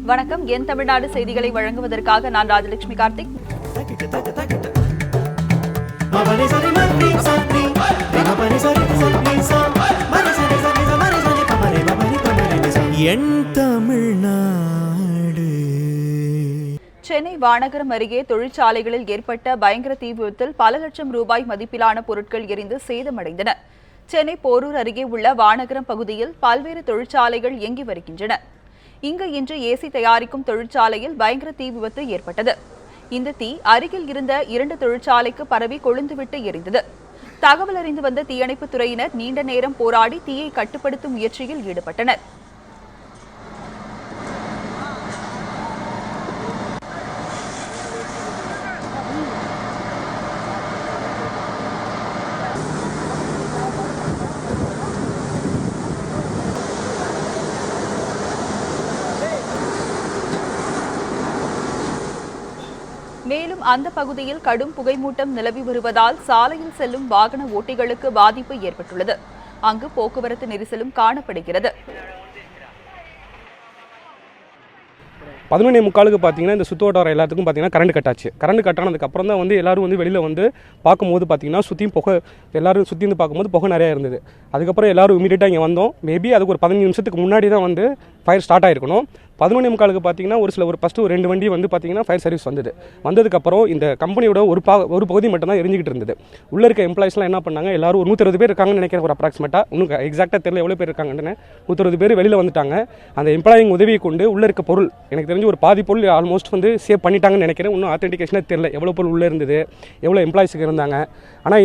வணக்கம். என் தமிழ்நாடு செய்திகளை வழங்குவதற்காக நான் ராஜலட்சுமி கார்த்திக். சென்னை வானகரம் அருகே தொழிற்சாலைகளில் ஏற்பட்ட பயங்கர தீ விபத்தில் பல லட்சம் ரூபாய் மதிப்பிலான பொருட்கள் எரிந்து சேதமடைந்தன. சென்னை போரூர் அருகே உள்ள வானகரம் பகுதியில் பல்வேறு தொழிற்சாலைகள் இயங்கி வருகின்றன. இங்கு இன்று ஏசி தயாரிக்கும் தொழிற்சாலையில் பயங்கர தீ விபத்து ஏற்பட்டது. இந்த தீ அருகில் இருந்த 2 தொழிற்சாலைக்கு பரவி கொழுந்துவிட்டு எரிந்தது. தகவல் அறிந்து வந்த தீயணைப்புத் துறையினர் நீண்ட நேரம் போராடி தீயை கட்டுப்படுத்தும் முயற்சியில் ஈடுபட்டனர். மேலும் அந்த பகுதியில் கடும் புகைமூட்டம் நிலவி வருவதால் சாலையில் செல்லும் வாகன ஓட்டிகளுக்கு பாதிப்பு ஏற்பட்டுள்ளது. அங்கு போக்குவரத்து நெரிசலும் காணப்படுகிறது. 11:45 பார்த்தீங்கன்னா இந்த சுற்றுவட்டார எல்லாத்துக்கும் பார்த்தீங்கன்னா கரண்ட் கட் ஆச்சு. கரண்ட் கட் ஆனதுக்கப்புறம் தான் எல்லாரும் வெளியில் பார்க்கும்போது பார்த்தீங்கன்னா சுற்றியும் புகை, எல்லாரும் சுற்றி பார்க்கும்போது புகை நிறையா இருந்தது. அதுக்கப்புறம் எல்லாரும் இமீடியட்டாக இங்கே வந்தோம். மேபி அதுக்கு ஒரு 15 நிமிஷத்துக்கு முன்னாடி தான் ஃபயர் ஸ்டார்ட் ஆகிருக்கணும். 11:45 பார்த்தீங்கன்னா ஃபஸ்ட்டு 2 வண்டி பார்த்தீங்கன்னா ஃபயர் சர்வீஸ் வந்ததுக்கப்புறம் இந்த கம்பெனியோட ஒரு பகுதி மட்டும் தான் எரிஞ்சிக்கிட்டு இருந்தது. உள்ளே இருக்க எம்ப்ளாயிஸ்லாம் என்ன பண்ணாங்க, எல்லாரும் ஒரு 120 பேர் இருக்காங்கன்னு நினைக்கிறேன். ஒரு அப்ராக்சிமேட்டாக இன்னும் எக்ஸாக்டாக தெரியல எவ்வளோ பேர் இருக்காங்கன்னு. 120 பேர் வெளியில் வந்துட்டாங்க. அந்த எம்ப்ளாயிங் உதவியை கொண்டு உள்ளே இருக்க பொருள் எனக்கு தெரிஞ்சு ஒரு பாதி பொருள் ஆல்மோஸ்ட் சேவ் பண்ணிட்டாங்கன்னு நினைக்கிறேன். இன்னும் ஆத்தென்டிகேஷனாக தெரியல எவ்வளோ பொருள் உள்ளே இருந்தது, எவ்வளோ எம்ப்ளாயிஸுக்கு இருந்தாங்க. ஆனால்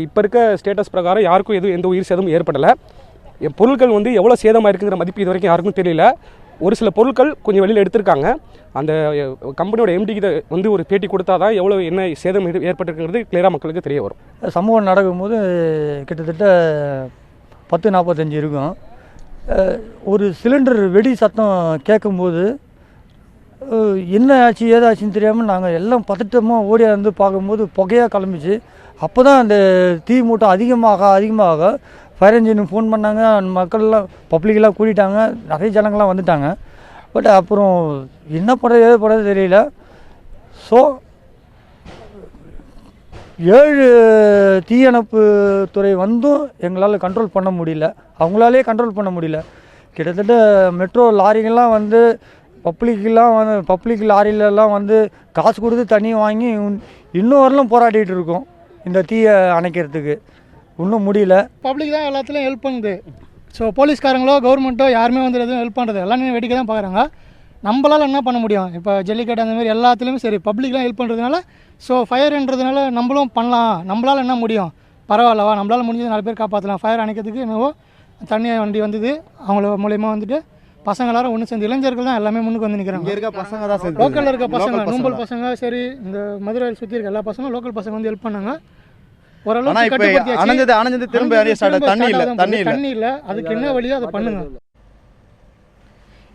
இப்போ இருக்க ஸ்டேட்டஸ் பிரகாரம் யாருக்கும் எந்த உயிர் சேதமும் ஏற்படலை. பொருட்கள் எவ்வளோ சேதமாக இருக்குங்கிற மதிப்பு இது வரைக்கும் யாருக்கும் தெரியல. ஒரு சில பொருட்கள் கொஞ்சம் வெளியில் எடுத்திருக்காங்க. அந்த கம்பெனியோட எம்டிக்கு ஒரு பேட்டி கொடுத்தா தான் எவ்வளோ என்ன சேதம் ஏற்பட்டிருக்குங்கிறது கிளியராக மக்களுக்கு தெரிய வரும். சம்பவம் நடக்கும்போது கிட்டத்தட்ட 10:45 இருக்கும். ஒரு சிலிண்டர் வெடி சத்தம் கேட்கும்போது என்ன ஆச்சு ஏதாச்சுன்னு தெரியாமல் நாங்கள் எல்லாம் பதட்டமாக ஓடியாந்து பார்க்கும்போது புகையாக கிளம்பிச்சு. அப்போ தான் அந்த தீ மூட்டம் அதிகமாக ஃபயர் இன்ஜினுக்கு ஃபோன் பண்ணாங்க. மக்கள்லாம் பப்ளிக்கெலாம் கூட்டிட்டாங்க. நிறைய ஜனங்கள்லாம் வந்துட்டாங்க. பட் அப்புறம் என்ன பண்ணுறது ஏது பண்ணுறது தெரியல. ஸோ 7 தீயணைப்பு துறை எங்களால் கண்ட்ரோல் பண்ண முடியல. அவங்களாலே கண்ட்ரோல் பண்ண முடியல. கிட்டத்தட்ட மெட்ரோ லாரிகள்லாம் பப்ளிக் லாரிலெல்லாம் காசு கொடுத்து தண்ணி வாங்கி இன்னும் வரலாம் போராடிட்டு இருக்கோம். இந்த தீயை அணைக்கிறதுக்கு இன்னும் முடியல. பப்ளிக் தான் எல்லாத்துலேயும் ஹெல்ப் பண்ணுது. ஸோ போலீஸ்காரங்களோ கவர்மெண்ட்டோ யாருமே எதுவும் ஹெல்ப் பண்ணுறது எல்லாமே வேடிக்கை தான் பார்க்குறாங்க. நம்மளால் என்ன பண்ண முடியும்? இப்போ ஜல்லிக்கட்டு அந்த மாதிரி எல்லாத்துலேயுமே சரி பப்ளிக்லாம் ஹெல்ப் பண்ணுறதுனால ஸோ ஃபயர்ன்றதுனால நம்மளும் பண்ணலாம். நம்மளால் என்ன முடியும்? பரவாயில்லவா, நம்மளால் முடிஞ்சது 4 பேர் காப்பாற்றலாம். ஃபயர் அணைக்கிறதுக்கு என்னவோ தண்ணி வண்டி அவங்கள மூலயமா பசங்க எல்லாரும் ஒன்று சேர்ந்து இளைஞர்கள் தான் எல்லாமே முன்னுக்கு நிற்கிறாங்க. லோக்கலில் இருக்க பசங்க, நூம்பல் பசங்க சரி, இந்த மதுரையில் சுற்றி இருக்க எல்லா பசங்களும் லோக்கல் பசங்க ஹெல்ப் பண்ணாங்க.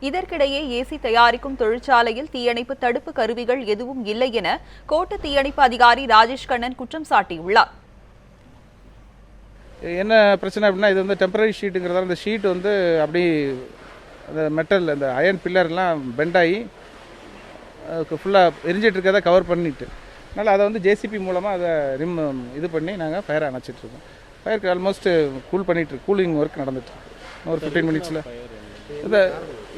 இதற்கிடையே ஏசி தயாரிக்கும் தொழிற்சாலையில் தீயணைப்பு தடுப்பு கருவிகள் எதுவும் இல்லை என கோட்ட தீயணைப்பு அதிகாரி ராஜேஷ் கண்ணன் குற்றம் சாட்டியுள்ளார். என்ன பிரச்சனை அப்படின்னா, இது டெம்பரரி ஷீட்டுங்கிறதால இந்த ஷீட் அப்படி அந்த மெட்டல் அந்த அயன் பில்லர்லாம் பெண்ட் ஆகி ஃபுல்லாக எரிஞ்சிட்டு இருக்கிறத கவர் பண்ணிட்டு, அதனால் அதை ஜேசிபி மூலமாக அதை இது பண்ணி நாங்கள் ஃபயரை அணைச்சிட்ருக்கோம். ஃபயருக்கு ஆல்மோஸ்ட் கூலிங் ஒர்க் நடந்துட்டுருக்கு. ஒரு 15 மினிட்ஸில்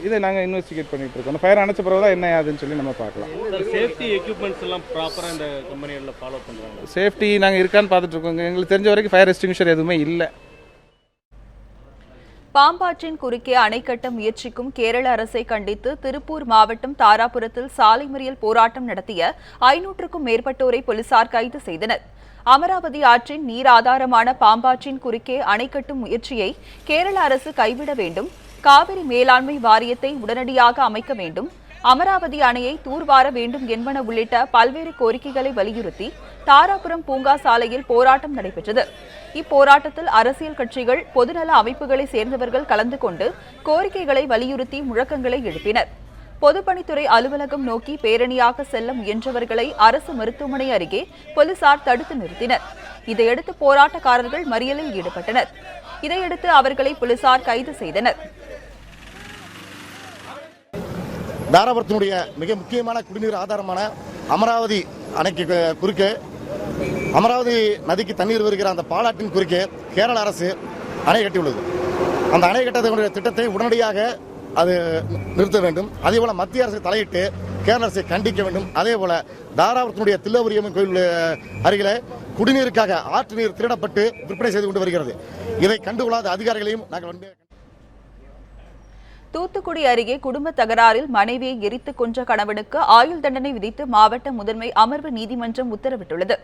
இதை நாங்கள் இன்வெஸ்டிகேட் பண்ணிகிட்ருக்கோம். அந்த ஃபயர் அணைச்ச பிறகு தான் என்ன ஆகுதுன்னு சொல்லி நம்ம பார்க்கலாம். சேஃப்டி எக்யூப்மெண்ட்ஸ் எல்லாம் ப்ராப்பராக இந்த கம்பெனிகளில் ஃபாலோ பண்ணுறாங்க. சேஃப்டி நாங்கள் இருக்கான்னு பார்த்துட்ருக்கோங்க. எங்களுக்கு தெரிஞ்ச வரைக்கும் ஃபயர் எக்ஸ்டிங்விஷர் எதுவுமே இல்லை. பாம்பாற்றின் குறுக்கே அணை கட்ட முயற்சிக்கும் கேரள அரசை கண்டித்து திருப்பூர் மாவட்டம் தாராபுரத்தில் சாலை மறியல் போராட்டம் நடத்திய 500க்கும் மேற்பட்டோரை போலீசார் கைது செய்தனர். அமராவதி ஆற்றின் நீர் ஆதாரமான பாம்பாற்றின் குறுக்கே அணை கட்டும் முயற்சியை கேரள அரசு கைவிட வேண்டும், காவிரி மேலாண்மை வாரியத்தை உடனடியாக அமைக்க வேண்டும், அமராவதி அணையை தூர்வார வேண்டும் என்பன உள்ளிட்ட பல்வேறு கோரிக்கைகளை வலியுறுத்தி தாராபுரம் பூங்கா சாலையில் போராட்டம் நடைபெற்றது. இப்போராட்டத்தில் அரசியல் கட்சிகள், பொதுநல அமைப்புகளை சேர்ந்தவர்கள் கலந்து கொண்டு கோரிக்கைகளை வலியுறுத்தி முழக்கங்களை எழுப்பினர். பொதுப்பணித்துறை அலுவலகம் நோக்கி பேரணியாக செல்ல முயன்றவர்களை அரசு மருத்துவமனை அருகே போலீசார் தடுத்து நிறுத்தினர். இதையடுத்து போராட்டக்காரர்கள் மறியலில் ஈடுபட்டனர். இதையடுத்து அவர்களை போலீசார் கைது செய்தனர். தாராபுரத்தினுடைய மிக முக்கியமான குடிநீர் ஆதாரமான அமராவதி அணைக்கு குறுக்கே, அமராவதி நதிக்கு தண்ணீர் வருகிற அந்த பாலாற்றின் குறுக்கே கேரள அரசு அணை கட்டியுள்ளது. அந்த அணை கட்டத்தினுடைய திட்டத்தை உடனடியாக அது நிறுத்த வேண்டும். அதேபோல மத்திய அரசு தலையிட்டு கேரள அரசை கண்டிக்க வேண்டும். அதேபோல தாராபுரத்தினுடைய தில்லவரியம்மன் கோயில் அருகிலே குடிநீருக்காக ஆற்று நீர் திருடப்பட்டு விற்பனை செய்து கொண்டு வருகிறது. இதை கண்டுகொள்ளாத அதிகாரிகளையும் நாங்கள் தூத்துக்குடி அருகே குடும்ப தகராறில் மனைவியை எரித்து கொன்ற கணவனுக்கு ஆயுள் தண்டனை விதித்து மாவட்ட முதன்மை அமர்வு நீதிமன்றம் உத்தரவிட்டுள்ளது.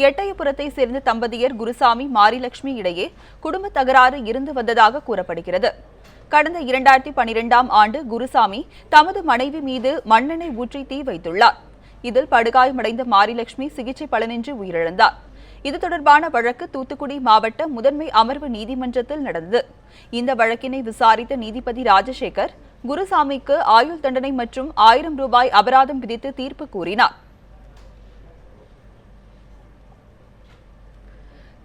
எட்டயபுரத்தை சேர்ந்த தம்பதியர் குருசாமி மாரிலட்சுமி இடையே குடும்ப தகராறு இருந்து வந்ததாக கூறப்படுகிறது. கடந்த 2012ஆம் ஆண்டு குருசாமி தமது மனைவி மீது மண்ணெண்ணெய் ஊற்றி தீ வைத்துள்ளார். இதில் படுகாயமடைந்த மாரிலட்சுமி சிகிச்சை பலனின்றி உயிரிழந்தார். இது தொடர்பான வழக்கு தூத்துக்குடி மாவட்ட முதன்மை அமர்வு நீதிமன்றத்தில் நடந்தது. இந்த வழக்கினை விசாரித்த நீதிபதி ராஜசேகர் குருசாமிக்கு ஆயுள் தண்டனை மற்றும் 1000 ரூபாய் அபராதம் விதித்து தீர்ப்பு கூறினார்.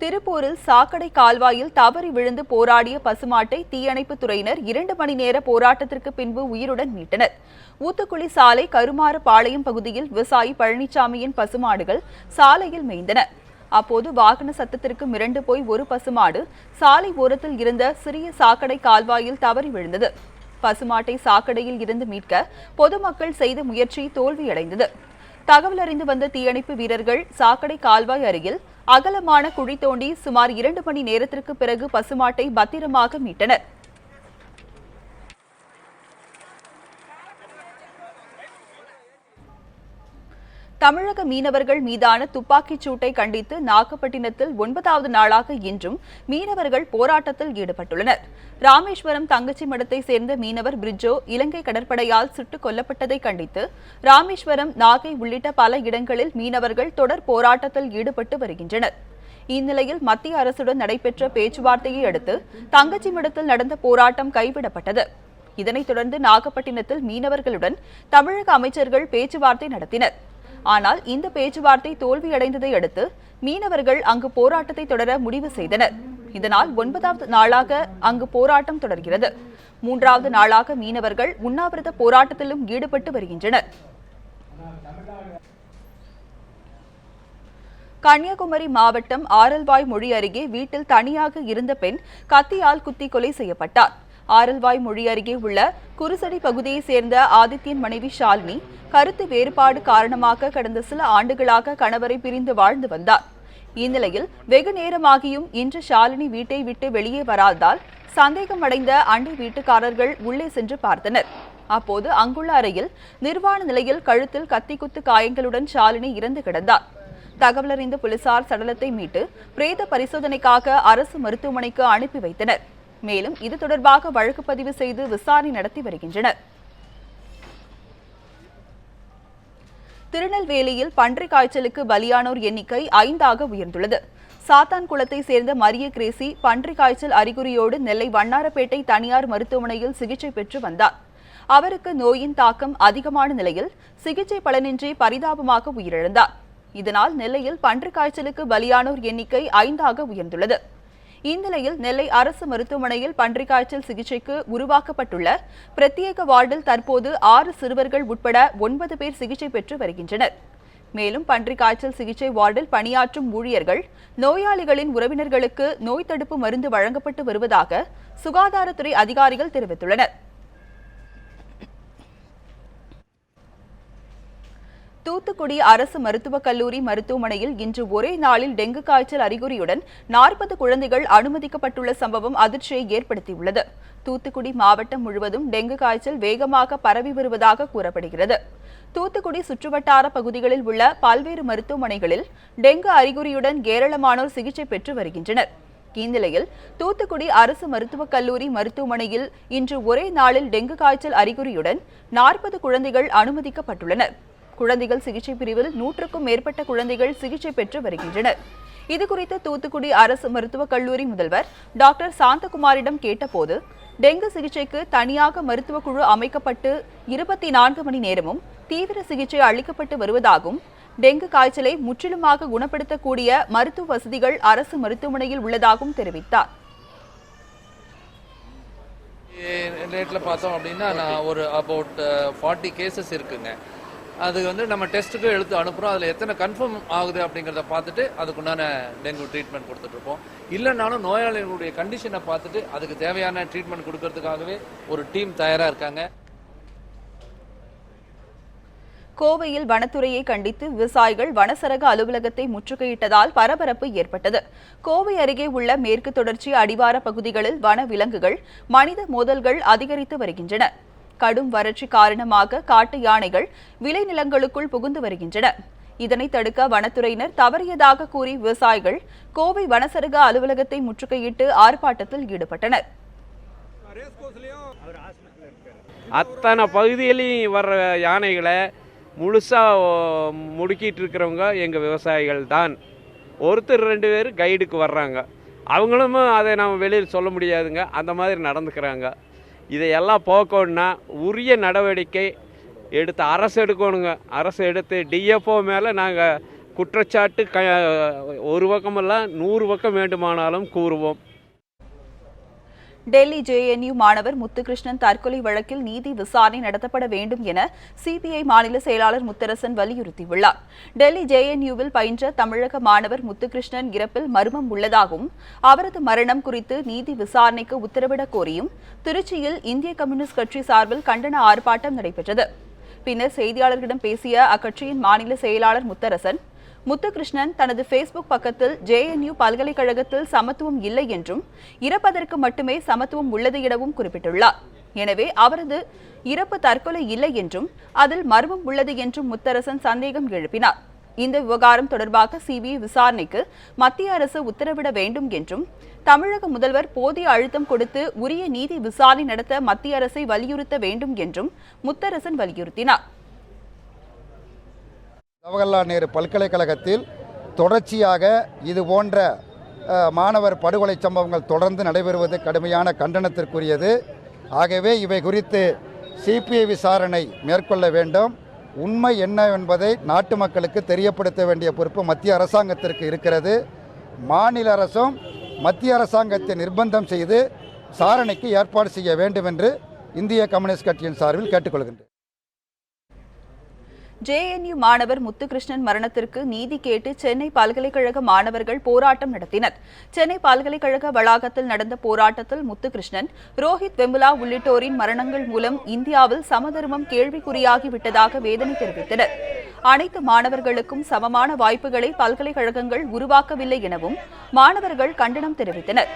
திருப்பூரில் சாக்கடை கால்வாயில் தவறி விழுந்து போராடிய பசுமாட்டை தீயணைப்புத் துறையினர் 2 மணி நேர போராட்டத்திற்கு பின்பு உயிருடன் மீட்டனர். ஊத்துக்குளி சாலை கருமாரபாளையம் பகுதியில் விவசாயி பழனிசாமியின் பசுமாடுகள் சாலையில் மேய்ந்தன. அப்போது வாகன சத்தத்திற்கு மிரண்டு போய் ஒரு பசுமாடு சாலை ஓரத்தில் இருந்த சிறிய சாக்கடை கால்வாயில் தவறி விழுந்தது. பசுமாட்டை சாக்கடையில் இருந்து மீட்க பொதுமக்கள் செய்த முயற்சி தோல்வியடைந்தது. தகவல் அறிந்து வந்த தீயணைப்பு வீரர்கள் சாக்கடை கால்வாய் அருகில் அகலமான குழி தோண்டி சுமார் 2 மணி நேரத்திற்கு பிறகு பசுமாட்டை பத்திரமாக மீட்டனர். தமிழக மீனவர்கள் மீதான துப்பாக்கிச் சூட்டை கண்டித்து நாகப்பட்டினத்தில் 9வது நாளாக இன்றும் மீனவர்கள் போராட்டத்தில் ஈடுபட்டுள்ளனர். ராமேஸ்வரம் தங்கச்சி மடத்தை சேர்ந்த மீனவர் பிரிட்ஜோ இலங்கை கடற்படையால் சுட்டுக் கொல்லப்பட்டதை கண்டித்து ராமேஸ்வரம், நாகை உள்ளிட்ட பல இடங்களில் மீனவர்கள் தொடர் போராட்டத்தில் ஈடுபட்டு வருகின்றனர். இந்நிலையில் மத்திய அரசுடன் நடைபெற்ற பேச்சுவார்த்தையை அடுத்து தங்கச்சி மடத்தில் நடந்த போராட்டம் கைவிடப்பட்டது. இதனைத் தொடர்ந்து நாகப்பட்டினத்தில் மீனவர்களுடன் தமிழக அமைச்சர்கள் பேச்சுவார்த்தை நடத்தினர். ஆனால் இந்த பேச்சுவார்த்தை தோல்வியடைந்ததை அடுத்து மீனவர்கள் அங்கு போராட்டத்தை தொடர முடிவு செய்தனர். இதனால் 9வது நாளாக அங்கு போராட்டம் தொடர்கிறது. 3வது நாளாக மீனவர்கள் உண்ணாவிரத போராட்டத்திலும் ஈடுபட்டு வருகின்றனர். கன்னியாகுமரி மாவட்டம் ஆரல்வாய்மொழி அருகே வீட்டில் தனியாக இருந்த பெண் கத்தியால் குத்தி கொலை செய்யப்பட்டார். ஆரல்வாய்மொழி அருகே உள்ள குருசடி பகுதியைச் சேர்ந்த ஆதித்யன் மனைவி ஷாலினி கருத்து வேறுபாடு காரணமாக கடந்த சில ஆண்டுகளாக கணவரை பிரிந்து வாழ்ந்து வந்தார். இந்நிலையில் வெகு நேரமாகியும் இன்று ஷாலினி வீட்டை விட்டு வெளியே வராததால் சந்தேகமடைந்த அண்டை வீட்டுக்காரர்கள் உள்ளே சென்று பார்த்தனர். அப்போது அங்குள்ள அறையில் நிர்வாண நிலையில் கழுத்தில் கத்திக்குத்து காயங்களுடன் ஷாலினி இறந்து கிடந்தார். தகவலறிந்த போலீசார் சடலத்தை மீட்டு பிரேத பரிசோதனைக்காக அரசு மருத்துவமனைக்கு அனுப்பி வைத்தனர். மேலும் இது தொடர்பாக வழக்கு பதிவு செய்து விசாரணை நடத்தி வருகின்றனர். திருநெல்வேலியில் பன்றிக் காய்ச்சலுக்கு பலியானோர் எண்ணிக்கை 5ஆக உயர்ந்துள்ளது. சாத்தான்குளத்தை சேர்ந்த மரிய கிரேசி பன்றிக் காய்ச்சல் அறிகுறியோடு நெல்லை வண்ணாரப்பேட்டை தனியார் மருத்துவமனையில் சிகிச்சை பெற்று வந்தார். அவருக்கு நோயின் தாக்கம் அதிகமான நிலையில் சிகிச்சை பலனின்றி பரிதாபமாக உயிரிழந்தார். இதனால் நெல்லையில் பன்றிக் காய்ச்சலுக்கு பலியானோர் எண்ணிக்கை 5ஆக உயர்ந்துள்ளது. இந்நிலையில் நெல்லை அரசு மருத்துவமனையில் பன்றிக் காய்ச்சல் சிகிச்சைக்கு உருவாக்கப்பட்டுள்ள பிரத்யேக வார்டில் தற்போது 6 சிறுவர்கள் உட்பட 9 பேர் சிகிச்சை பெற்று வருகின்றனர். மேலும் பன்றிக் காய்ச்சல் சிகிச்சை வார்டில் பணியாற்றும் ஊழியர்கள், நோயாளிகளின் உறவினர்களுக்கு நோய் தடுப்பு மருந்து வழங்கப்பட்டு வருவதாக சுகாதாரத்துறை அதிகாரிகள் தெரிவித்துள்ளனர். தூத்துக்குடி அரசு மருத்துவக் கல்லூரி மருத்துவமனையில் இன்று ஒரே நாளில் டெங்கு காய்ச்சல் அறிகுறியுடன் 40 குழந்தைகள் அனுமதிக்கப்பட்டுள்ள சம்பவம் அதிர்ச்சியை ஏற்படுத்தியுள்ளது. தூத்துக்குடி மாவட்டம் முழுவதும் டெங்கு காய்ச்சல் வேகமாக பரவி வருவதாக கூறப்படுகிறது. தூத்துக்குடி சுற்றுவட்டார பகுதிகளில் உள்ள பல்வேறு மருத்துவமனைகளில் டெங்கு அறிகுறியுடன் ஏராளமானோர் சிகிச்சை பெற்று வருகின்றனர். இந்நிலையில் தூத்துக்குடி அரசு மருத்துவக் கல்லூரி மருத்துவமனையில் இன்று ஒரே நாளில் டெங்கு காய்ச்சல் அறிகுறியுடன் 40 குழந்தைகள் அனுமதிக்கப்பட்டுள்ளனர். குழந்தைகள் சிகிச்சை பிரிவில் 100க்கும் மேற்பட்ட குழந்தைகள் சிகிச்சை பெற்று வருகின்றனர். இதுகுறித்து தூத்துக்குடி அரசு மருத்துவக் கல்லூரி முதல்வர் டாக்டர் சாந்தகுமாரிடம் கேட்டபோது, டெங்கு சிகிச்சைக்கு தனியாக மருத்துவக் குழு அமைக்கப்பட்டு 24 மணி நேரமும் தீவிர சிகிச்சை அளிக்கப்பட்டு வருவதாகவும், டெங்கு காய்ச்சலை முற்றிலுமாக குணப்படுத்தக்கூடிய மருத்துவ வசதிகள் அரசு மருத்துவமனையில் உள்ளதாகவும் தெரிவித்தார். ரேட்டில் பார்த்தோம் அப்படின்னா நான் ஒரு அபவுட் 40 கேசஸ் இருக்குங்க. அது வந்து நம்ம டெஸ்ட்டுக்கு எடுத்து அனுப்புகிறோம். அதில் எத்தனை கன்ஃபார்ம் ஆகுது அப்படிங்கிறத பார்த்துட்டு அதுக்குண்டான டெங்கு ட்ரீட்மெண்ட் கொடுத்துட்ருப்போம். இல்லைனாலும் நோயாளிகளுடைய கண்டிஷனை பார்த்துட்டு அதுக்கு தேவையான ட்ரீட்மெண்ட் கொடுக்கறதுக்காகவே ஒரு டீம் தயாராக இருக்காங்க. கோவையில் வனத்துறையை கண்டித்து விவசாயிகள் வனசரக அலுவலகத்தை முற்றுகையிட்டதால் பரபரப்பு ஏற்பட்டது. கோவை அருகே உள்ள மேற்கு தொடர்ச்சி அடிவார பகுதிகளில் வன விலங்குகள் மனித மோதல்கள் அதிகரித்து வருகின்றன. கடும் வறட்சி காரணமாக காட்டு யானைகள் விளைநிலங்களுக்குள் புகுந்து வருகின்றன. இதனை தடுக்க வனத்துறையினர் தவறியதாக கூறி விவசாயிகள் கோவை வனசரக அலுவலகத்தை முற்றுகையிட்டு ஆர்ப்பாட்டத்தில் ஈடுபட்டனர். அத்தனை பகுதியிலையும் வர்ற யானைகளை முழுசாக முடுக்கிட்டு இருக்கிறவங்க எங்கள் விவசாயிகள் தான். ஒருத்தர் 2 பேர் கைடுக்கு வர்றாங்க. அவங்களும் அதை நம்ம வெளியில் சொல்ல முடியாதுங்க, அந்த மாதிரி நடந்துக்கிறாங்க. இதையெல்லாம் போக்கணுன்னா உரிய நடவடிக்கை எடுத்து அரசு எடுக்கணுங்க. அரசு எடுத்து டிஎஃப்ஓ மேலே நாங்கள் குற்றச்சாட்டு ஒரு பக்கமெல்லாம் 100 பக்கம் வேண்டுமானாலும் கூறுவோம். டெல்லி ஜேஎன்யூ மாணவர் முத்துகிருஷ்ணன் தற்கொலை வழக்கில் நீதி விசாரணை நடத்தப்பட வேண்டும் என சிபிஐ மாநில செயலாளர் முத்தரசன் வலியுறுத்தியுள்ளார். டெல்லி ஜேஎன்யூவில் பயின்ற தமிழக மாணவர் முத்துகிருஷ்ணன் இறப்பில் மர்மம் உள்ளதாகவும் அவரது மரணம் குறித்து நீதி விசாரணைக்கு உத்தரவிடக் கோரியும் திருச்சியில் இந்திய கம்யூனிஸ்ட் கட்சி சார்பில் கண்டன ஆர்ப்பாட்டம் நடைபெற்றது. பின்னர் செய்தியாளர்களிடம் பேசிய அக்கட்சியின் மாநில செயலாளர் முத்தரசன், முத்துகிருஷ்ணன் தனது ஃபேஸ்புக் பக்கத்தில் ஜேஎன்யூ பல்கலைக்கழகத்தில் சமத்துவம் இல்லை என்றும் இறப்பதற்கு மட்டுமே சமத்துவம் உள்ளது எனவும் குறிப்பிட்டுள்ளார். எனவே அவரது இறப்பு தற்கொலை இல்லை என்றும் அதில் மர்மம் உள்ளது என்றும் முத்தரசன் சந்தேகம் எழுப்பினார். இந்த விவகாரம் தொடர்பாக சிபிஐ விசாரணைக்கு மத்திய அரசு உத்தரவிட வேண்டும் என்றும் தமிழக முதல்வர் போதிய அழுத்தம் கொடுத்து உரிய நீதி விசாரணை நடத்த மத்திய அரசை வலியுறுத்த வேண்டும் என்றும் முத்தரசன் வலியுறுத்தினார். ஜவஹர்லால் நேரு பல்கலைக்கழகத்தில் தொடர்ச்சியாக இது போன்ற மாணவர் படுகொலை சம்பவங்கள் தொடர்ந்து நடைபெறுவது கடுமையான கண்டனத்திற்குரியது. ஆகவே இவை குறித்து சிபிஐ விசாரணை மேற்கொள்ள வேண்டும். உண்மை என்ன என்பதை நாட்டு மக்களுக்கு தெரியப்படுத்த வேண்டிய பொறுப்பு மத்திய அரசாங்கத்திற்கு இருக்கிறது. மாநில அரசும் மத்திய அரசாங்கத்தை நிர்பந்தம் செய்து விசாரணைக்கு ஏற்பாடு செய்ய வேண்டும் என்று இந்திய கம்யூனிஸ்ட் கட்சியின் சார்பில் கேட்டுக்கொள்கின்றேன். ஜேஎன்யூ மாணவர் முத்துகிருஷ்ணன் மரணத்திற்கு நீதி கேட்டு சென்னை பல்கலைக்கழக மாணவர்கள் போராட்டம் நடத்தினர். சென்னை பல்கலைக்கழக வளாகத்தில் நடந்த போராட்டத்தில் முத்துகிருஷ்ணன், ரோஹித் வெமுலா உள்ளிட்டோரின் மரணங்கள் மூலம் இந்தியாவில் சமதர்மம் கேள்விக்குறியாகிவிட்டதாக வேதனை தெரிவித்தனர். அனைத்து மாணவர்களுக்கும் சமமான வாய்ப்புகளை பல்கலைக்கழகங்கள் உருவாக்கவில்லை எனவும் மாணவர்கள் கண்டனம் தெரிவித்தனர்.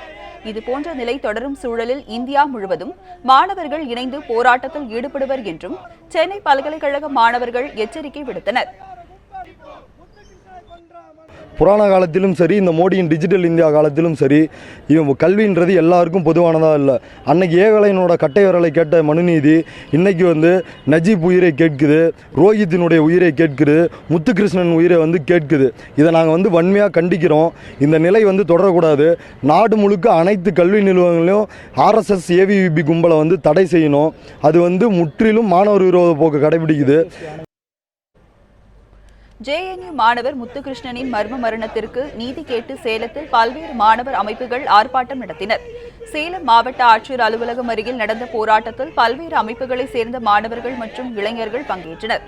இதுபோன்ற நிலை தொடரும் சூழலில் இந்தியா முழுவதும் மாணவர்கள் இணைந்து போராட்டத்தில் ஈடுபடுவர் என்றும் சென்னை பல்கலைக்கழக மாணவர்கள் எச்சரிக்கை விடுத்தனர். புராண காலத்திலும் சரி, இந்த மோடியின் டிஜிட்டல் இந்தியா காலத்திலும் சரி, கல்வின்றது எல்லாருக்கும் பொதுவானதாக இல்லை. அன்னைக்கு ஏகலைனோட கட்டை விரலை கேட்ட மனுநீதி இன்னைக்கு நஜீப் உயிரை கேட்குது, ரோஹித்தினுடைய உயிரை கேட்குது, முத்துகிருஷ்ணன் உயிரை கேட்குது. இதை நாங்கள் வன்மையாக கண்டிக்கிறோம். இந்த நிலை தொடரக்கூடாது. நாடு முழுக்க அனைத்து கல்வி நிறுவனங்களையும் ஆர்எஸ்எஸ் ஏவிவிபி கும்பலை தடை செய்யணும். அது முற்றிலும் மாணவர் விரோத போக்கு கடைபிடிக்குது. ஜேஎன்யூ மாணவர் முத்துகிருஷ்ணனின் மர்ம மரணத்திற்கு நீதி கேட்டு சேலத்தில் பல்வேறு மாணவர் அமைப்புகள் ஆர்ப்பாட்டம் நடத்தினர். சேலம் மாவட்ட ஆட்சியர் அலுவலகம் அருகில் நடந்த போராட்டத்தில் பல்வேறு அமைப்புகளை சேர்ந்த மாணவர்கள் மற்றும் இளைஞர்கள் பங்கேற்றனர்.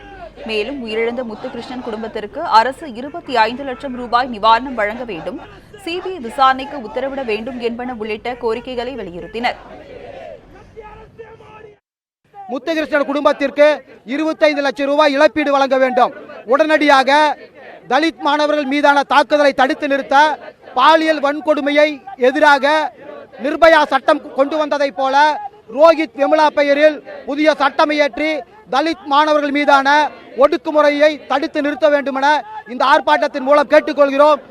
மேலும் உயிரிழந்த முத்துகிருஷ்ணன் குடும்பத்திற்கு அரசு 25 லட்சம் ரூபாய் நிவாரணம் வழங்க வேண்டும், சிபிஐ விசாரணைக்கு உத்தரவிட வேண்டும் என்பன உள்ளிட்ட கோரிக்கைகளை வலியுறுத்தினர். முத்துகிருஷ்ணன் குடும்பத்திற்கு 25 லட்சம் ரூபாய் இழப்பீடு வழங்க வேண்டும். உடனடியாக தலித் மாணவர்கள் மீதான தாக்குதலை தடுத்து நிறுத்த, பாலியல் வன்கொடுமையை எதிராக நிர்பயா சட்டம் கொண்டு வந்ததை போல ரோஹித் வெமுலா பெயரில் புதிய சட்டம் இயற்றி தலித் மாணவர்கள் மீதான ஒடுக்குமுறையை தடுத்து நிறுத்த வேண்டும் என இந்த ஆர்ப்பாட்டத்தின் மூலம் கேட்டுக்கொள்கிறோம்.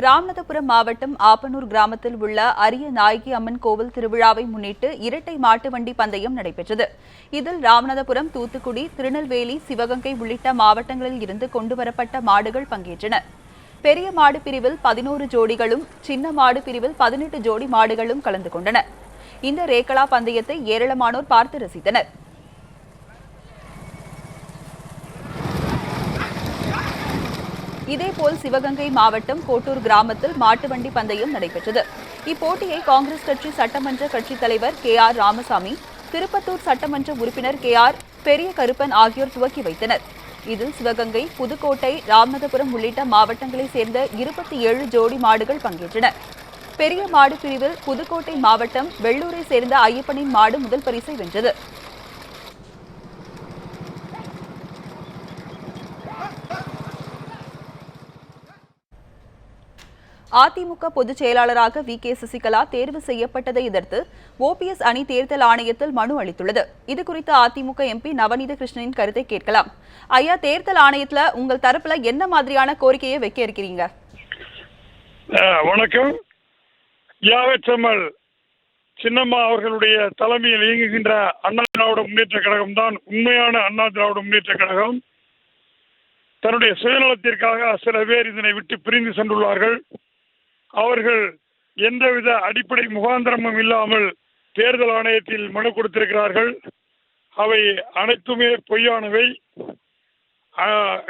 ராமநாதபுரம் மாவட்டம் ஆப்பனூர் கிராமத்தில் உள்ள அரிய நாயகி அம்மன் கோவில் திருவிழாவை முன்னிட்டு இரட்டை மாட்டு வண்டி பந்தயம் நடைபெற்றது. இதில் ராமநாதபுரம், தூத்துக்குடி, திருநெல்வேலி, சிவகங்கை உள்ளிட்ட மாவட்டங்களில் இருந்து கொண்டுவரப்பட்ட மாடுகள் பங்கேற்றன. பெரிய மாடு பிரிவில் 11 ஜோடிகளும், சின்ன மாடு பிரிவில் 18 ஜோடி மாடுகளும் கலந்து கொண்டன. இந்த ரேகலா பந்தயத்தை ஏராளமானோர் பார்த்து ரசித்தனர். இதேபோல் சிவகங்கை மாவட்டம் கோட்டூர் கிராமத்தில் மாட்டு வண்டி பந்தயம் நடைபெற்றது. இப்போட்டியை காங்கிரஸ் கட்சி சட்டமன்ற கட்சித் தலைவர் KR ராமசாமி, திருப்பத்தூர் சட்டமன்ற உறுப்பினர் KR பெரிய கருப்பன் ஆகியோர் துவக்கி வைத்தனர். இதில் சிவகங்கை, புதுக்கோட்டை, ராமநாதபுரம் உள்ளிட்ட மாவட்டங்களைச் சேர்ந்த 27 ஜோடி மாடுகள் பங்கேற்றன. பெரிய மாடு பிரிவில் புதுக்கோட்டை மாவட்டம் வெள்ளூரை சேர்ந்த ஐயப்பனின் மாடு முதல் பரிசை வென்றது. அதிமுக பொதுச் செயலாளராக VK சசிகலா தேர்வு செய்யப்பட்டதை எதிர்த்து OPS அணி தேர்தல் ஆணையத்தில் மனு அளித்துள்ளது. இதுகுறித்து அதிமுக MP நவநீத கிருஷ்ணனின் கருத்தை கேட்கலாம். ஐயா, தேர்தல் ஆணையத்துல உங்கள் தரப்புல என்ன மாதிரியான கோரிக்கையை வைக்க இருக்கிறீங்க? வணக்கம். யாவச்சம்மல் சின்னம்மா அவர்களுடைய தலைமையில் இயங்குகின்ற அண்ணா திராவிட முன்னேற்ற கழகம் தான் உண்மையான அண்ணா திராவிட முன்னேற்ற கழகம். தன்னுடைய சுயநலத்திற்காக சில பேர் இதனை விட்டு பிரிந்து சென்றுள்ளார்கள். அவர்கள் எந்தவித அடிப்படை முகாந்திரமும் இல்லாமல் தேர்தல் ஆணையத்தில் மனு கொடுத்திருக்கிறார்கள். அவை அனைத்துமே பொய்யானவை.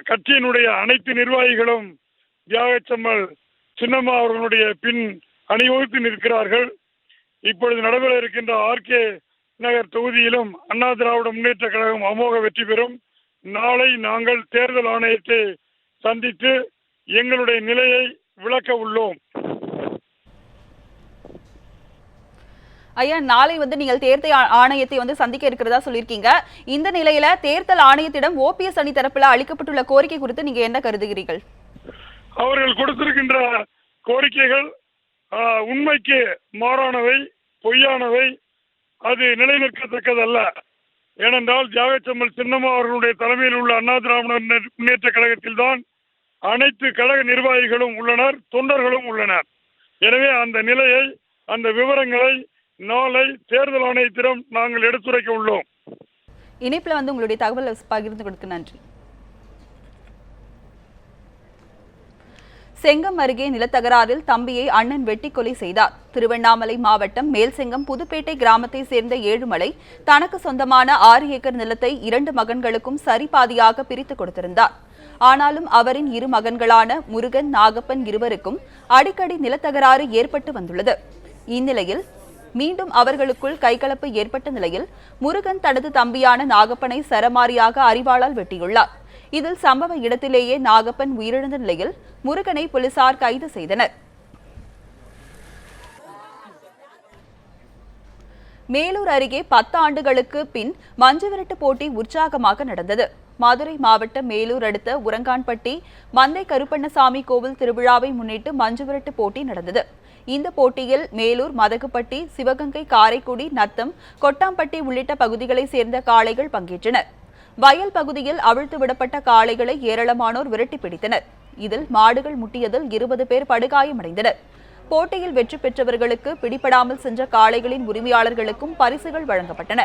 கட்சியினுடைய அனைத்து நிர்வாகிகளும் தியாகச்சம்மல் சின்னம்மா அவர்களுடைய பின் அணிவகுத்து நிற்கிறார்கள். இப்பொழுது நடைபெற இருக்கின்ற RK நகர் தொகுதியிலும் அண்ணா திராவிட முன்னேற்ற கழகம் அமோக வெற்றி பெறும். நாளை நாங்கள் தேர்தல் ஆணையத்தை சந்தித்து எங்களுடைய நிலையை விளக்க உள்ளோம். ஐயா, நாளை நீங்கள் தேர்தல் ஆணையத்தை சந்திக்க இருக்கிறதா சொல்லியிருக்கீங்க. இந்த நிலையில தேர்தல் ஆணையத்திடம் OPS அணி தரப்புல அளிக்கப்பட்டுள்ள கோரிக்கை குறித்து நீங்க என்ன கருதுகிறீர்கள்? அவர்கள் கொடுத்திருக்கின்ற கோரிக்கைகள் உண்மைக்கு மாறானவை, பொய்யானவை. அது நிலைநிற்கத்தக்கதல்ல. ஏனென்றால் தியாகச்சம்மல் சின்னம்மா அவர்களுடைய தலைமையில் உள்ள அண்ணா திராவிட முன்னேற்ற கழகத்தில் தான் அனைத்து கழக நிர்வாகிகளும் உள்ளனர், தொண்டர்களும் உள்ளனர். எனவே அந்த நிலையை, அந்த விவரங்களை நாளை தேர்தல் ஆணையத்திடம் நாங்கள் எடுத்துரைக்க உள்ளோம். இணைப்புல உங்களுடைய தகவலை பகிர்ந்து கொடுக்க நன்றி. செங்கம் அருகே நிலத்தகராறில் தம்பியை அண்ணன் வெட்டி கொலை செய்தார். திருவண்ணாமலை மாவட்டம் மேல்செங்கம் புதுப்பேட்டை கிராமத்தை சேர்ந்த ஏழுமலை தனக்கு சொந்தமான 6 ஏக்கர் நிலத்தை 2 மகன்களுக்கும் சரிபாதியாக பிரித்து கொடுத்திருந்தார். ஆனாலும் அவரின் 2 மகன்களான முருகன், நாகப்பன் இருவருக்கும் அடிக்கடி நிலத்தகராறு ஏற்பட்டு வந்துள்ளது. இந்நிலையில் மீண்டும் அவர்களுக்குள் கைகலப்பு ஏற்பட்ட நிலையில் முருகன் தனது தம்பியான நாகப்பனை சரமாரியாக அரிவாளால் வெட்டியுள்ளார். இதில் சம்பவ இடத்திலேயே நாகப்பன் உயிரிழந்த நிலையில் முருகனை போலீசார் கைது செய்தனர். மேலூர் அருகே 10 ஆண்டுகளுக்கு பின் மஞ்சுவிரட்டு போட்டி உற்சாகமாக நடந்தது. மதுரை மாவட்டம் மேலூர் அடுத்த உரங்கான்பட்டி மந்தை கருப்பண்ணசாமி கோவில் திருவிழாவை முன்னிட்டு மஞ்சுவிரட்டு போட்டி நடந்தது. இந்த போட்டியில் மேலூர், மதகுப்பட்டி, சிவகங்கை, காரைக்குடி, நத்தம், கொட்டாம்பட்டி உள்ளிட்ட பகுதிகளைச் சேர்ந்த காளைகள் பங்கேற்றனர். வயல் பகுதியில் அவிழ்த்து விடப்பட்ட காளைகளை ஏராளமானோர் விரட்டி பிடித்தனர். இதில் மாடுகள் முட்டியதில் 20 பேர் படுகாயமடைந்தனர். போட்டியில் வெற்றி பெற்றவர்களுக்கு பிடிபடாமல் சென்ற காளைகளின் உரிமையாளர்களுக்கும் பரிசுகள் வழங்கப்பட்டன.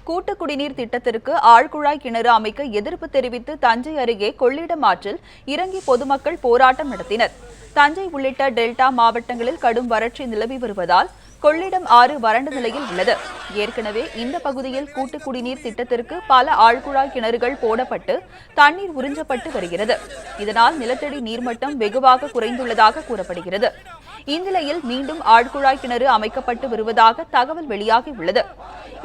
கூட்டு குடிநீர் திட்டத்திற்கு ஆழ்குழாய் கிணறு அமைக்க எதிர்ப்பு தெரிவித்து தஞ்சை அருகே கொள்ளிடம் ஆற்றில் இறங்கி பொதுமக்கள் போராட்டம் நடத்தினர். தஞ்சை உள்ளிட்ட டெல்டா மாவட்டங்களில் கடும் வறட்சி நிலவி வருவதால் கொள்ளிடம் ஆறு வறண்ட நிலையில் உள்ளது. ஏற்கனவே இந்த பகுதியில் கூட்டு குடிநீர் திட்டத்திற்கு பல ஆழ்குழாய் கிணறுகள் போடப்பட்டு தண்ணீர் உறிஞ்சப்பட்டு வருகிறது. இதனால் நிலத்தடி நீர்மட்டம் வெகுவாக குறைந்துள்ளதாக கூறப்படுகிறது. இந்நிலையில் மீண்டும் ஆழ்குழாய் கிணறு அமைக்கப்பட்டு வருவதாக தகவல் வெளியாகியுள்ளது.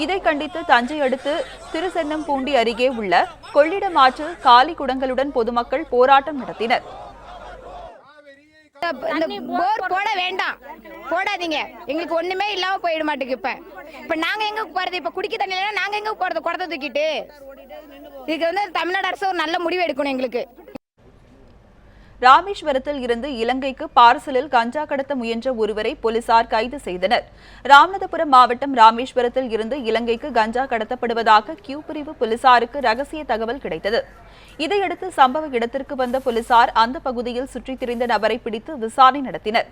இதை கண்டித்து தஞ்சை அடுத்து திருசென்னம்பூண்டி அருகே உள்ள கொள்ளிடம் ஆற்றில் காலி குடங்களுடன் பொதுமக்கள் போராட்டம் நடத்தினர். போர் போட வேண்டாம், போடாதீங்க, எங்களுக்கு ஒண்ணுமே இல்லாம போயிட மாட்டேங்குது. இப்ப நாங்க எங்க போறது? இப்ப குடிக்க தண்ணி இல்லைன்னா நாங்க எங்க போறது? குடத்தை தூக்கிட்டு இதுக்கு தமிழ்நாடு அரசு ஒரு நல்ல முடிவு எடுக்கணும். எங்களுக்கு ராமேஸ்வரத்தில் இருந்து இலங்கைக்கு பார்சலில் கஞ்சா கடத்த முயன்ற ஒருவரை போலீசார் கைது செய்தனர். ராமநாதபுரம் மாவட்டம் ராமேஸ்வரத்தில் இருந்து இலங்கைக்கு கஞ்சா கடத்தப்படுவதாக கியூ பிரிவு போலீசாருக்கு ரகசிய தகவல் கிடைத்தது. இதையடுத்து சம்பவ இடத்திற்கு வந்த போலீசார் அந்த பகுதியில் சுற்றித் திரிந்த நபரை பிடித்து விசாரணை நடத்தினர்.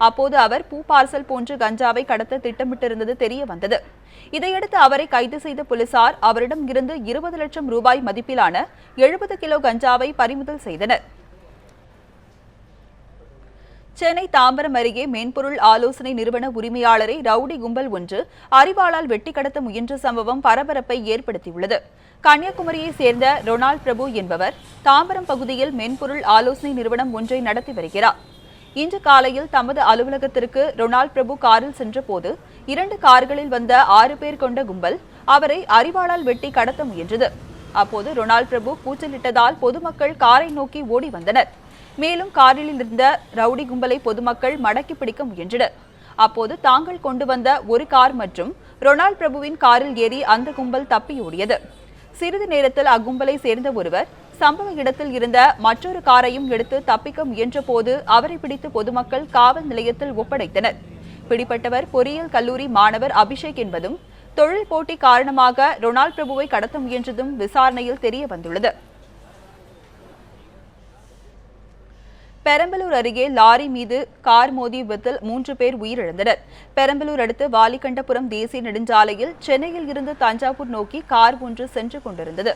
அப்போது அவர் பூ பார்சல் போன்று கஞ்சாவை கடத்த திட்டமிட்டிருந்தது தெரிய வந்தது. இதையடுத்து அவரை கைது செய்த போலீசார் அவரிடம் இருந்து 20 லட்சம் ரூபாய் மதிப்பிலான 70 கிலோ கஞ்சாவை பறிமுதல் செய்தனர். சென்னை தாம்பரம் அருகே மென்பொருள் ஆலோசனை நிறுவன உரிமையாளரை ரவுடி கும்பல் ஒன்று அரிவாளால் வெட்டி கடத்த முயன்ற சம்பவம் பரபரப்பை ஏற்படுத்தியுள்ளது. கன்னியாகுமரியைச் சேர்ந்த ரொனால்ட் பிரபு என்பவர் தாம்பரம் பகுதியில் மென்பொருள் ஆலோசனை நிறுவனம் ஒன்றை நடத்தி வருகிறார். இன்று காலையில் தமது அலுவலகத்திற்கு ரொனால்ட் பிரபு காரில் சென்றபோது 2 கார்களில் வந்த 6 பேர் கொண்ட கும்பல் அவரை அரிவாளால் வெட்டி கடத்த முயன்றது. அப்போது ரொனால்ட் பிரபு கூச்சலிட்டதால் பொதுமக்கள் காரை நோக்கி ஓடி வந்தனர். மேலும் காரில் இருந்த ரவுடி கும்பலை பொதுமக்கள் மடக்கி பிடிக்க முயன்றனர். அப்போது தாங்கள் கொண்டு வந்த ஒரு கார் மற்றும் ரொனால்ட் பிரபுவின் காரில் ஏறி அந்த கும்பல் தப்பியோடியது. சிறிது நேரத்தில் அக்கும்பலை சேர்ந்த ஒருவர் சம்பவ இடத்தில் இருந்த மற்றொரு காரையும் எடுத்து தப்பிக்க முயன்ற போது அவரை பிடித்து பொதுமக்கள் காவல் நிலையத்தில் ஒப்படைத்தனர். பிடிப்பட்டவர் பொறியியல் கல்லூரி மாணவர் அபிஷேக் என்பதும் தொழில் போட்டி காரணமாக ரொனால்ட் பிரபுவை கடத்த முயன்றதும் விசாரணையில் தெரிய வந்துள்ளது. பெரம்பலூர் அருகே லாரி மீது கார் மோதி விபத்தில் 3 பேர் உயிரிழந்தனர். பெரம்பலூர் அடுத்த வாலிகண்டபுரம் தேசிய நெடுஞ்சாலையில் சென்னையில் இருந்து தஞ்சாவூர் நோக்கி கார் ஒன்று சென்று கொண்டிருந்தது.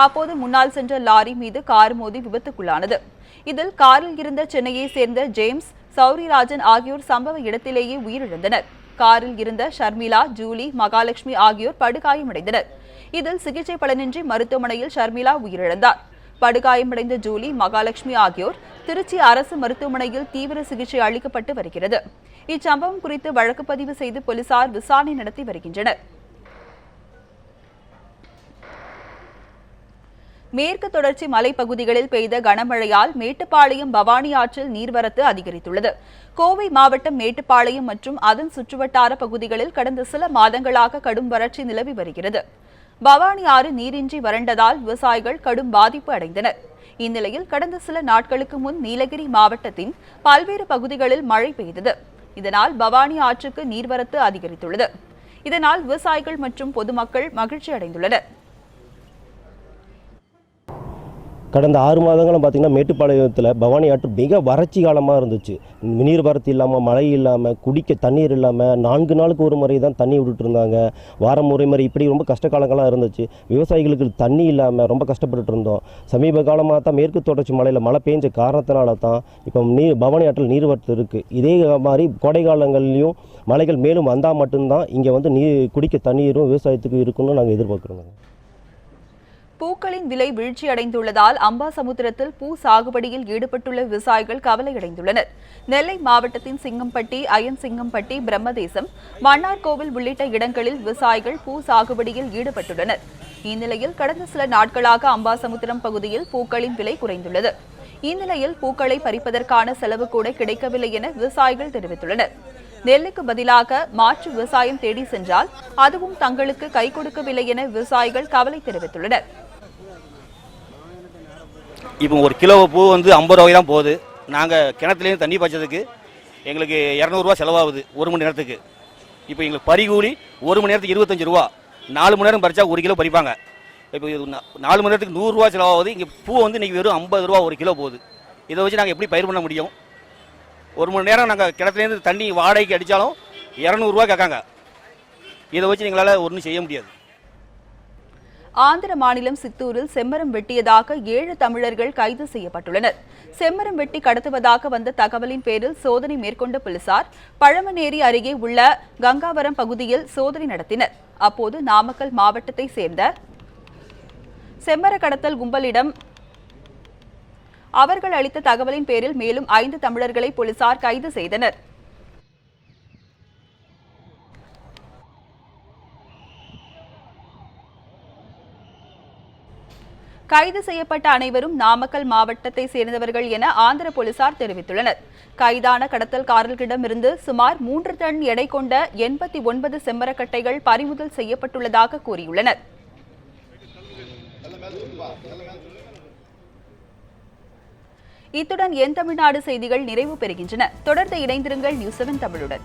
அப்போது முன்னால் சென்ற லாரி மீது கார் மோதி விபத்துக்குள்ளானது. இதில் காரில் இருந்த சென்னையை சேர்ந்த ஜேம்ஸ், சௌரிராஜன் ஆகியோர் சம்பவ இடத்திலேயே உயிரிழந்தனர். காரில் இருந்த ஷர்மிளா, ஜூலி, மகாலட்சுமி ஆகியோர் படுகாயமடைந்தனர். இதில் சிகிச்சை பலனின்றி மருத்துவமனையில் ஷர்மிளா உயிரிழந்தார். படுகாயமடைந்த ஜூலி, மகாலட்சுமி ஆகியோர் திருச்சி அரசு மருத்துவமனையில் தீவிர சிகிச்சை அளிக்கப்பட்டு வருகிறது. இச்சம்பவம் குறித்து வழக்கு பதிவு செய்து போலீசார் விசாரணை நடத்தி வருகின்றனர். மேற்கு தொடர்ச்சி மலைப்பகுதிகளில் பெய்த கனமழையால் மேட்டுப்பாளையம் பவானி ஆற்றில் நீர்வரத்து அதிகரித்துள்ளது. கோவை மாவட்டம் மேட்டுப்பாளையம் மற்றும் அதன் சுற்றுவட்டார பகுதிகளில் கடந்த சில மாதங்களாக கடும் வறட்சி நிலவி வருகிறது. பவானி ஆறு நீரின்றி வறண்டதால் விவசாயிகள் கடும் பாதிப்பு அடைந்தனர். இந்நிலையில் கடந்த சில நாட்களுக்கு முன் நீலகிரி மாவட்டத்தின் பல்வேறு பகுதிகளில் மழை பெய்தது. இதனால் பவானி ஆற்றுக்கு நீர்வரத்து அதிகரித்துள்ளது. இதனால் விவசாயிகள் மற்றும் பொதுமக்கள் மகிழ்ச்சி அடைந்துள்ளனர். கடந்த 6 மாதங்களும் பார்த்திங்கன்னா மேட்டுப்பாளையத்தில் பவானி ஆற்று மிக வறட்சி காலமாக இருந்துச்சு. நீர்வரத்து இல்லாமல், மழை இல்லாமல், குடிக்க தண்ணீர் இல்லாமல் 4 நாளுக்கு ஒரு முறை தான் தண்ணி விட்டுட்டு இருந்தாங்க. வாரம் ஒரு முறை இப்படி ரொம்ப கஷ்ட காலங்களாக இருந்துச்சு. விவசாயிகளுக்கு தண்ணி இல்லாமல் ரொம்ப கஷ்டப்பட்டு இருந்தோம். சமீப காலமாக தான் மேற்கு தொடர்ச்சி மலையில் மழை பெஞ்ச காரணத்தினால தான் இப்போ பவானி ஆற்றில் நீர்வரத்து இருக்குது. இதே மாதிரி கோடை காலங்கள்லையும் மழைகள் மேலும் வந்தால் மட்டும்தான் இங்கே வந்து குடிக்க தண்ணீரும் விவசாயத்துக்கு இருக்குன்னு நாங்கள் எதிர்பார்க்குறோங்க. பூக்களின் விலை வீழ்ச்சியடைந்துள்ளதால் அம்பாசமுத்திரத்தில் பூ சாகுபடியில் ஈடுபட்டுள்ள விவசாயிகள் கவலையடைந்துள்ளனர். நெல்லை மாவட்டத்தின் சிங்கம்பட்டி, அயன் சிங்கம்பட்டி, பிரம்மதேசம், மன்னார்கோவில் உள்ளிட்ட இடங்களில் விவசாயிகள் பூ சாகுபடியில் ஈடுபட்டுள்ளனர். இந்நிலையில் கடந்த சில நாட்களாக அம்பாசமுத்திரம் பகுதியில் பூக்களின் விலை குறைந்துள்ளது. இந்நிலையில் பூக்களை பறிப்பதற்கான செலவு கூட கிடைக்கவில்லை என விவசாயிகள் தெரிவித்துள்ளனர். நெல்லுக்கு பதிலாக மாற்று விவசாயம் தேடி சென்றால் அதுவும் தங்களுக்கு கை கொடுக்கவில்லை என விவசாயிகள் கவலை தெரிவித்துள்ளனர். இப்போ ஒரு கிலோ பூ வந்து 50 ரூபாய் தான் போகுது. நாங்கள் கிணத்துலேருந்து தண்ணி பாய்ச்சதுக்கு எங்களுக்கு 200 ரூபா செலவாகுது 1 மணி நேரத்துக்கு. இப்போ எங்களுக்கு பறிகூலி 1 மணி நேரத்துக்கு 25 ரூபா. 4 மணி நேரம் பறிச்சா 1 கிலோ பறிப்பாங்க. இப்போ 4 மணி நேரத்துக்கு 100 ரூபா செலவாகுது. இங்கே பூ வந்து இன்றைக்கி வெறும் 50 ரூபா 1 கிலோ போகுது. இதை வச்சு நாங்கள் எப்படி பயிர் பண்ண முடியும்? 1 மணி நேரம் நாங்கள் கிணத்துலேருந்து தண்ணி வாடகைக்கு அடித்தாலும் 200 ரூபா கேட்காங்க. இதை வச்சு எங்களால் ஒன்றும் செய்ய முடியாது. ஆந்திர மாநிலம் சித்தூரில் செம்மரம் வெட்டியதாக 7 தமிழர்கள் கைது செய்யப்பட்டுள்ளனர். செம்மரம் வெட்டி கடத்துவதாக வந்த தகவலின் பேரில் சோதனை மேற்கொண்ட போலீசார் பழமநேரி அருகே உள்ள கங்காவரம் பகுதியில் சோதனை நடத்தினர். அப்போது நாமக்கல் மாவட்டத்தை சேர்ந்த செம்மர கடத்தல் கும்பலிடம் அவர்கள் அளித்த தகவலின் பேரில் மேலும் 5 தமிழர்களை போலீசார் கைது செய்தனர். கைது செய்யப்பட்ட அனைவரும் நாமக்கல் மாவட்டத்தை சேர்ந்தவர்கள் என ஆந்திர போலீசார் தெரிவித்துள்ளனர். கைதான கடத்தல்காரர்களிடமிருந்து சுமார் 3 டன் எடை கொண்ட 89 செம்மரக்கட்டைகள் பறிமுதல் செய்யப்பட்டுள்ளதாக கூறியுள்ளனர். இத்துடன் என் தமிழ்நாடு செய்திகள் நிறைவு பெறுகின்றன. தொடர்ந்து இணைந்திருங்கள் நியூஸ் 7 தமிழுடன்.